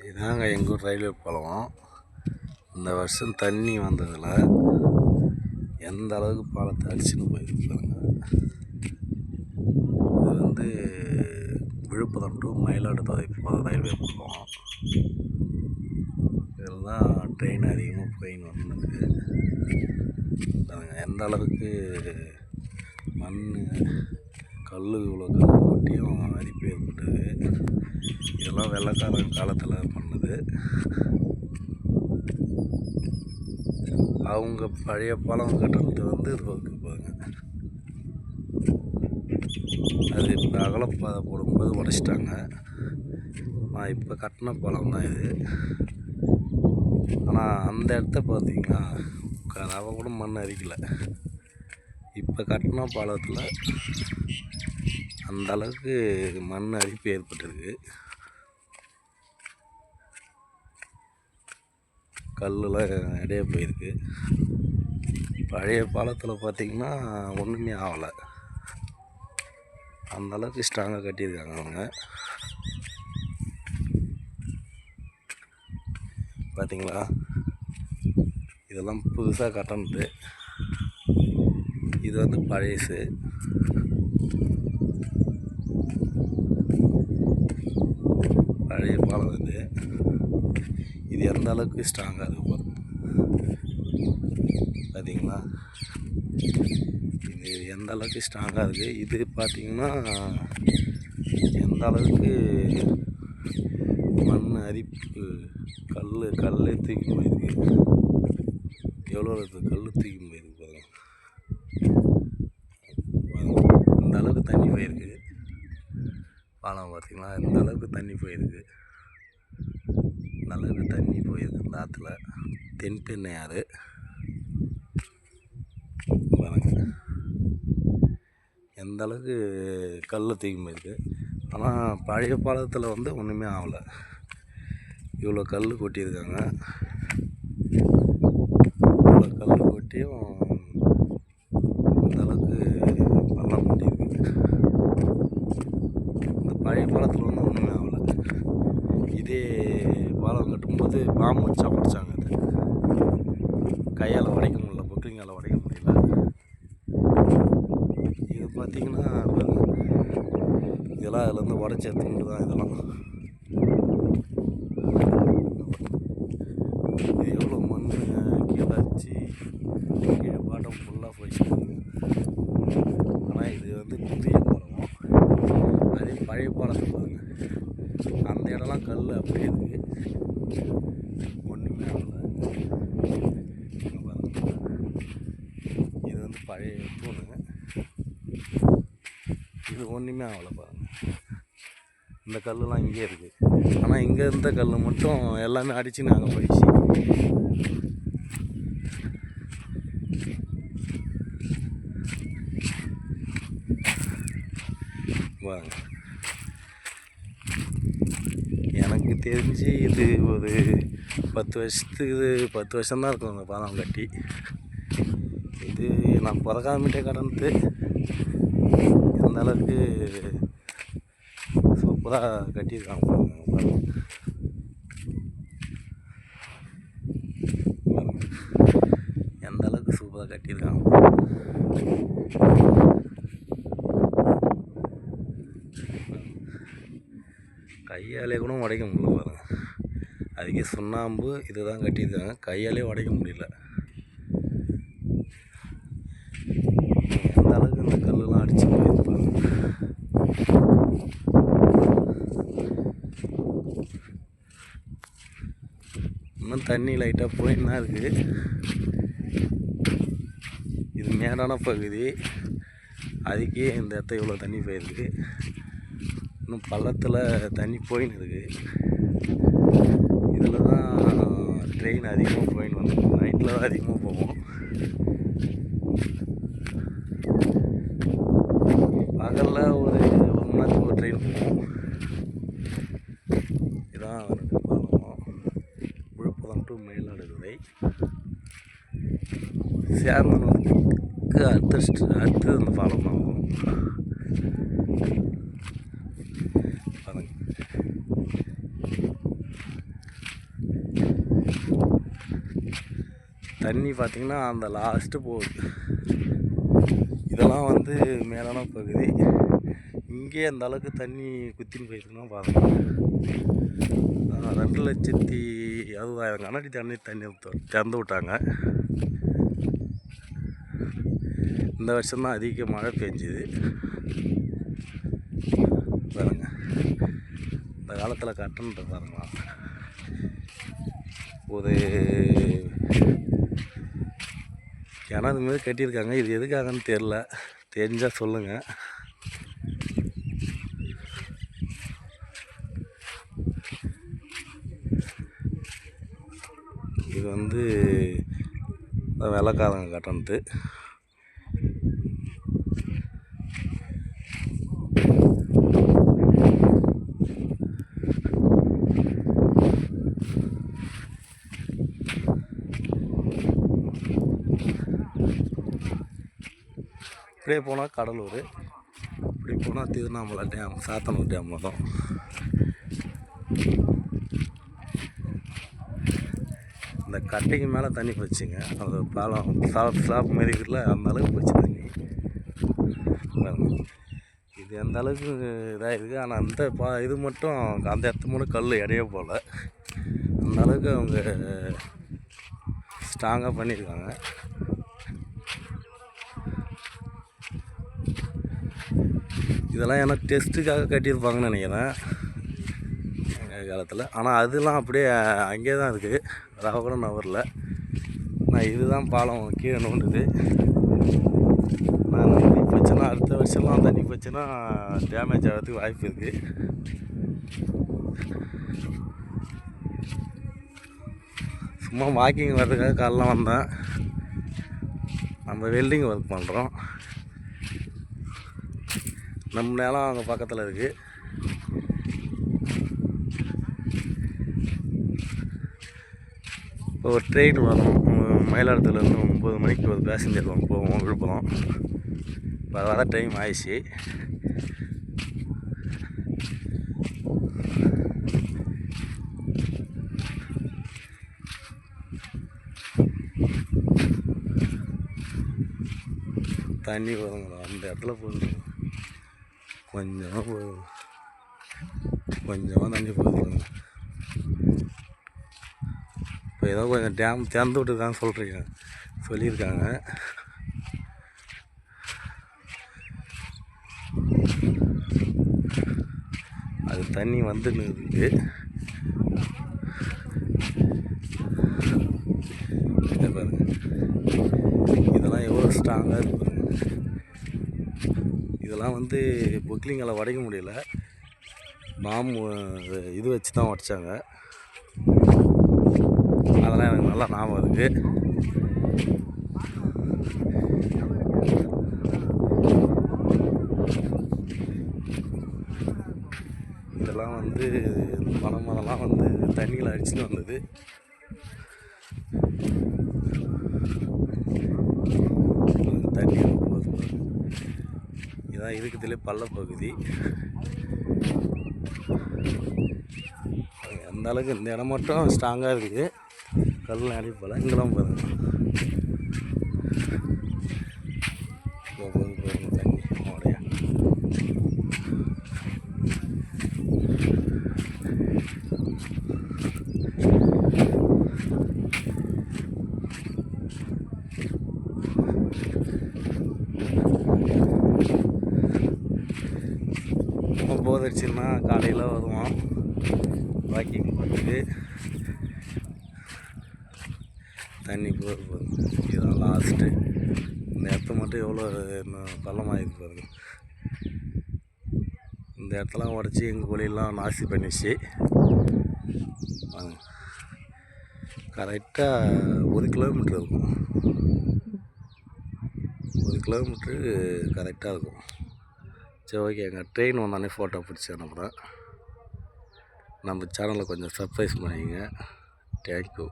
இதாங்க எங்கள் ஊர் ரயில்வே பாலம். இந்த வருஷம் தண்ணி வந்ததில் எந்த அளவுக்கு பாலத்தை அடிச்சுன்னு போயிருக்காங்க. இது விழுப்புரம் டு மயிலாடுதுறை போகிற ரயில்வே பாலம். இதில் தான் ட்ரெயின் அதிகமாக போயின்னு வந்துருக்கு. எந்த அளவுக்கு மண் கல் இவ்வளோ கல் கொட்டியும் அரிப்பு ஏற்பட்டது. இதெல்லாம் வெள்ளக்காரன் காலத்தில் பண்ணது. அவங்க பழைய பாலம் கட்டுறது ரோக்கு போகுங்க. அது இப்போ அகலப்பாதை போடும்போது உடைச்சிட்டாங்க. நான் இப்போ கட்டின பாலம் தான் இது. ஆனால் அந்த இடத்த பார்த்தீங்கன்னா ரவை கூட மண் அரிக்கலை. இப்போ கட்டின பாலத்தில் அந்த அளவுக்கு மண் அரிப்பு ஏற்பட்டிருக்கு. கல்லுலாம் இடையே போயிருக்கு. பழைய பாலத்தில் பார்த்திங்கன்னா ஒன்றுமே ஆகலை. அந்த அளவுக்கு ஸ்ட்ராங்காக கட்டியிருக்காங்க அவங்க. பார்த்தீங்களா, இதெல்லாம் புதுசாக கட்டணுது. இது பழையசு. பழைய பாலம் இது எந்த அளவுக்கு ஸ்ட்ராங்காக இருக்குது பாருங்க. பார்த்தீங்களா, இது எந்த அளவுக்கு ஸ்ட்ராங்காக இருக்குது. இது பார்த்திங்கன்னா எந்த அளவுக்கு மண் அரிப்பு கல்லே தூக்கி போயிருக்கு. எவ்வளோ இருக்குது கல் தூக்கி போயிருக்கு பாருங்க. இந்த அளவுக்கு தண்ணி போயிருக்கு பாலம். பார்த்திங்களா, இந்த அளவுக்கு தண்ணி போயிருக்கு. இந்த அளவுக்கு தண்ணி போயிருக்கு இந்த ஆற்றுல. தென்பெண்ணை ஆறு பாருங்க, எந்த அளவுக்கு கல் தூக்கி போயிருக்கு. ஆனால் பழைய பாலத்தில் ஒன்றுமே ஆகலை. இவ்வளோ கல் கொட்டியிருக்காங்க. இவ்வளோ கல் கொட்டியும் இந்த அளவுக்கு பண்ண முடியிருக்கு. இந்த பழைய பாலத்தில் ஒன்றுமே ஆகலை. இதே பாலம் கட்டும்போது பாம்பு வச்சா பிடிச்சாங்க. அது கையால் உடைக்க முடியல, பொக்லிங்கால் உடைக்க முடியல. இது பார்த்திங்கன்னா இதெல்லாம் அதுலேருந்து உடச்சி எடுத்துக்கிட்டு தான் இதெல்லாம். இது எவ்வளோ மண் கீழே அடிச்சு கீழே பாட்டம் ஃபுல்லாக போயிடுச்சு. ஆனால் இது புதிய பாலம். அதே பழைய பாலத்தை பாருங்க, அந்த இடம்லாம் கல் அப்படியே இருக்குது. ஒன்றுமே ஆகலை. இது பழைய தூணுங்க. இது ஒன்றுமே ஆகலை பாருங்க. இந்த கல்லுலாம் இங்கே இருக்குது. ஆனால் இங்கே இருந்த கல் மட்டும் எல்லாமே அடித்து நாங்கள் போயிடுச்சு. பாருங்க, எனக்கு தெரிஞ்சு இது ஒரு 10 வருஷம்தான் இருக்கும் அந்த பாலம் கட்டி. இது நான் பிறக்காமட்டே கடந்து இந்த அளவுக்கு சூப்பராக கட்டியிருக்காங்க பாருங்க. எந்த அளவுக்கு சூப்பராக கட்டியிருக்காங்க. கையாலே கூட உடைக்க முடியல பாருங்க. அதுக்கே சுண்ணாம்பு இதுதான் கட்டியிருக்காங்க. கையாலே உடைக்க முடியல. எந்த அளவுக்கு இந்த கல்லுலாம் அடிச்சு போயிருப்பாங்க. இன்னும் தண்ணி லைட்டாக போயின்னு தான் இருக்குது. இது மேடான பகுதி. அதுக்கே இந்த இடத்த இவ்வளோ தண்ணி போயிருக்கு. இன்னும் பள்ளத்தில் தண்ணி போயின்னு இருக்குது. இதில் தான் ட்ரெயின் அதிகமாக போயின்னு வந்து நைட்டில் தான் அதிகமாக போவோம். பகலில் ஒரு மணி நேரத்துக்கு ஒரு ட்ரெயின் போவோம். இதான் பாலம். விழுப்புரம் டு மயிலாடுதுறை. சேர்ந்தனுக்கு அடுத்து அந்த பாலம் தான் வரும். பாருங்க, தண்ணி பார்த்திங்கன்னா அந்த லாஸ்ட்டு போகுது. இதெல்லாம் வந்து மேலான பகுதி. இங்கே அந்த அளவுக்கு தண்ணி குத்தின்னு போயிருக்குன்னா பார்க்கலாம். 2,60,60,000 கனஅடி தண்ணி திறந்து விட்டாங்க. இந்த வருஷம்தான் அதிக மழை பெஞ்சுது பாருங்க. இந்த காலத்தில் கட்டணத்தை பாருங்களா. ஒரு கிணறு மாரி கட்டியிருக்காங்க. இது எதுக்காகன்னு தெரில, தெரிஞ்சால் சொல்லுங்கள். இது வந்து வெள்ளக்காரங்க கட்டணத்து. இப்படியே போனால் கடலூர், இப்படி போனால் திருவண்ணாமலை டேம், சாத்தனூர் டேம் வரும். இந்த கட்டைக்கு மேலே தண்ணி போச்சுங்க. அது பாலம் ஸ்லாப் மாரி இருக்குல்ல, அந்த அளவுக்கு போச்சு தண்ணி. இது எந்த அளவுக்கு இதாக இருக்குது. ஆனால் அந்த இது மட்டும் அந்த இடத்து மட்டும் கல் இடைய போல், அந்த அளவுக்கு அவங்க ஸ்ட்ராங்காக பண்ணியிருக்காங்க. இதெல்லாம் ஏன்னா டெஸ்ட்டுக்காக கட்டியிருப்பாங்கன்னு நினைக்கிறேன் காலத்தில். ஆனால் அதெல்லாம் அப்படியே அங்கேயே தான் இருக்குது, அதாக கூட நவரில். நான் இதுதான் பாலம் கீழே நோண்டுது. நான் தண்ணி போச்சுன்னா அடுத்த வருஷம்லாம் தண்ணி போச்சுன்னா டேமேஜ் ஆகிறதுக்கு வாய்ப்பு இருக்குது. சும்மா வாக்கிங் வர்றதுக்காக காலைலாம் வந்தேன். நம்ம வெல்டிங் ஒர்க் பண்ணுறோம். நம்ம நிலம் அங்கே பக்கத்தில் இருக்குது. இப்போ ஒரு ட்ரெயின் வரும் மயிலாடுதுறையிலேருந்து 9 மணிக்கு ஒரு பேசஞ்சர் போவோம் விழுப்புரம். இப்போ வர டைம் ஆயிடுச்சு. தண்ணி வருங்களா அந்த இடத்துல போகுது. கொஞ்சமாக போகுது, கொஞ்சமாக தண்ணி போகுது. இப்போ ஏதோ கொஞ்சம் டேம் திறந்து விட்டுருக்கான்னு சொல்லியிருக்காங்க. அது தண்ணி வந்துன்னு இருக்குது. பாருங்க, இதெல்லாம் எவ்வளோ ஸ்ட்ராங்காக இருக்குது. இதெல்லாம் வந்து பொக்லிங்களை உடைக்க முடியல, பாம்பு இது வச்சு தான் உடைச்சாங்க. அதெல்லாம் எனக்கு நல்லா ஞாபகம் இருக்குது. இதெல்லாம் வந்து மரமெல்லாம் வந்து தண்ணியில் அடிச்சுட்டு வந்தது. தண்ணி போகுது. இதான் இருக்கிறதுலே பள்ளப்பகுதி. அந்த அளவுக்கு இந்த இடம் மட்டும் ஸ்ட்ராங்காக இருக்குது. கல் அடி போல் இங்கெல்லாம் பாருங்க. தண்ணி உடைய போதடிச்சுன்னா காலையில் வருவோம் வாக்கிங் போகிறதுக்கு. தண்ணி போகுது. இதுதான் லாஸ்ட்டு. இந்த இடத்த மட்டும் எவ்வளோ பள்ளமாகிருக்கு பாருங்க. இந்த இடத்தெல்லாம் உடச்சி எங்கள் கோழியெல்லாம் நாசி பண்ணிச்சு. கரெக்டாக 1 கிலோமீட்ரு இருக்கும். 1 கிலோமீட்ரு கரெக்டாக இருக்கும். சரி, ஓகேங்க. ட்ரெயின் வந்தானே ஃபோட்டோ பிடிச்சி அனுப்புகிறேன். நம்ம சேனலை கொஞ்சம் சப்ஸ்கிரைப் பண்ணிக்கங்க. தேங்க்யூ.